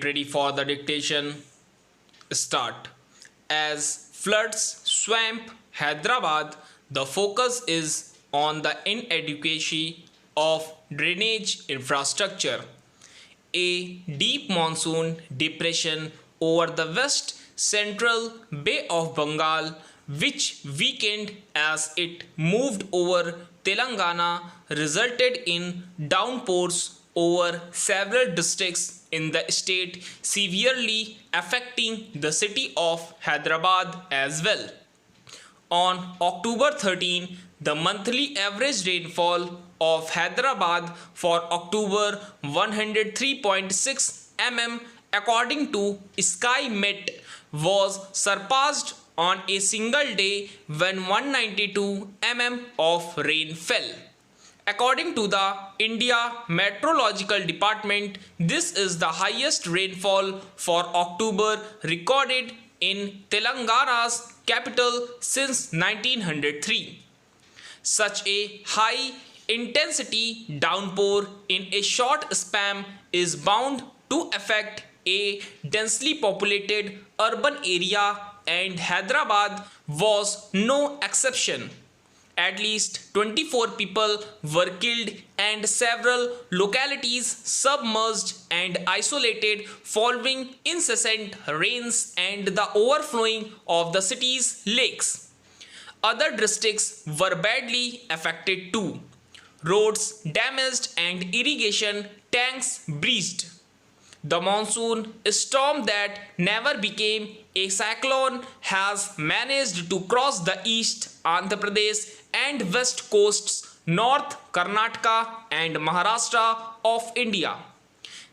Get ready for the dictation. Start. As floods swamp Hyderabad, the focus is on the inadequacy of drainage infrastructure. A deep monsoon depression over the west central Bay of Bengal, which weakened as it moved over Telangana, resulted in downpours over several districts in the state, severely affecting the city of Hyderabad as well. On October 13, the monthly average rainfall of Hyderabad for October 103.6 mm according to SkyMet was surpassed on a single day when 192 mm of rain fell. According to the India Meteorological Department, this is the highest rainfall for October recorded in Telangana's capital since 1903. Such a high intensity downpour in a short span is bound to affect a densely populated urban area, and Hyderabad was no exception. At least 24 people were killed and several localities submerged and isolated following incessant rains and the overflowing of the city's lakes. Other districts were badly affected too. Roads damaged and irrigation tanks breached. The monsoon storm that never became a cyclone has managed to cross the East Andhra Pradesh and West coasts, North Karnataka and Maharashtra of India.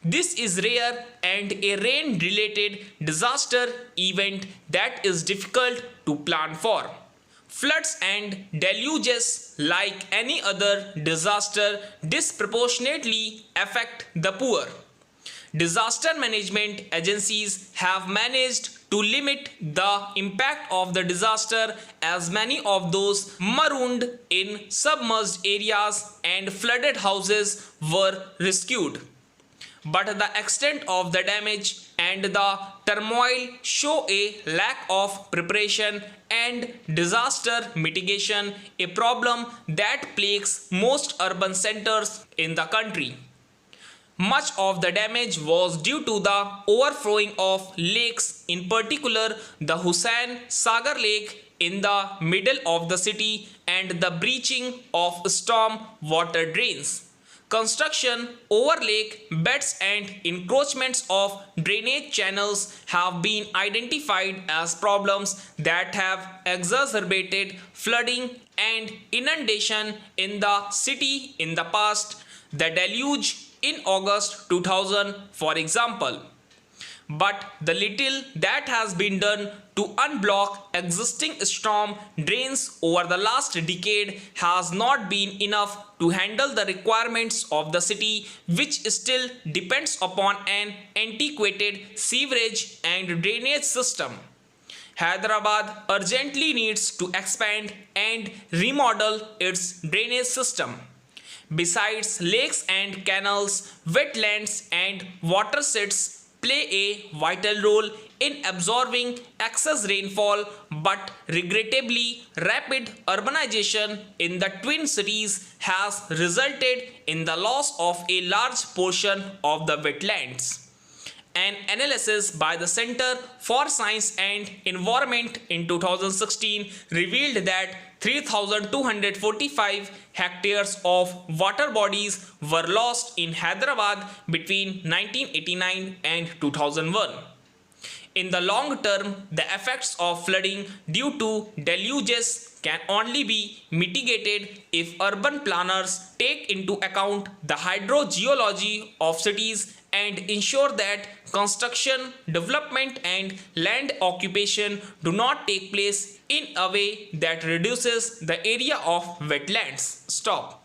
This is rare and a rain-related disaster event that is difficult to plan for. Floods and deluges, like any other disaster, disproportionately affect the poor. Disaster management agencies have managed to limit the impact of the disaster, as many of those marooned in submerged areas and flooded houses were rescued. But the extent of the damage and the turmoil show a lack of preparation and disaster mitigation, a problem that plagues most urban centers in the country. Much of the damage was due to the overflowing of lakes, in particular the Hussain Sagar Lake in the middle of the city, and the breaching of storm water drains. Construction over lake beds and encroachments of drainage channels have been identified as problems that have exacerbated flooding and inundation in the city in the past. The deluge in August 2000, for example. But the little that has been done to unblock existing storm drains over the last decade has not been enough to handle the requirements of the city, which still depends upon an antiquated sewerage and drainage system. Hyderabad urgently needs to expand and remodel its drainage system. Besides lakes and canals, wetlands and watersheds play a vital role in absorbing excess rainfall, but regrettably rapid urbanization in the Twin Cities has resulted in the loss of a large portion of the wetlands. An analysis by the Center for Science and Environment in 2016 revealed that 3,245 hectares of water bodies were lost in Hyderabad between 1989 and 2001. In the long term, the effects of flooding due to deluges can only be mitigated if urban planners take into account the hydrogeology of cities and ensure that construction, development and land occupation do not take place in a way that reduces the area of wetlands. Stop.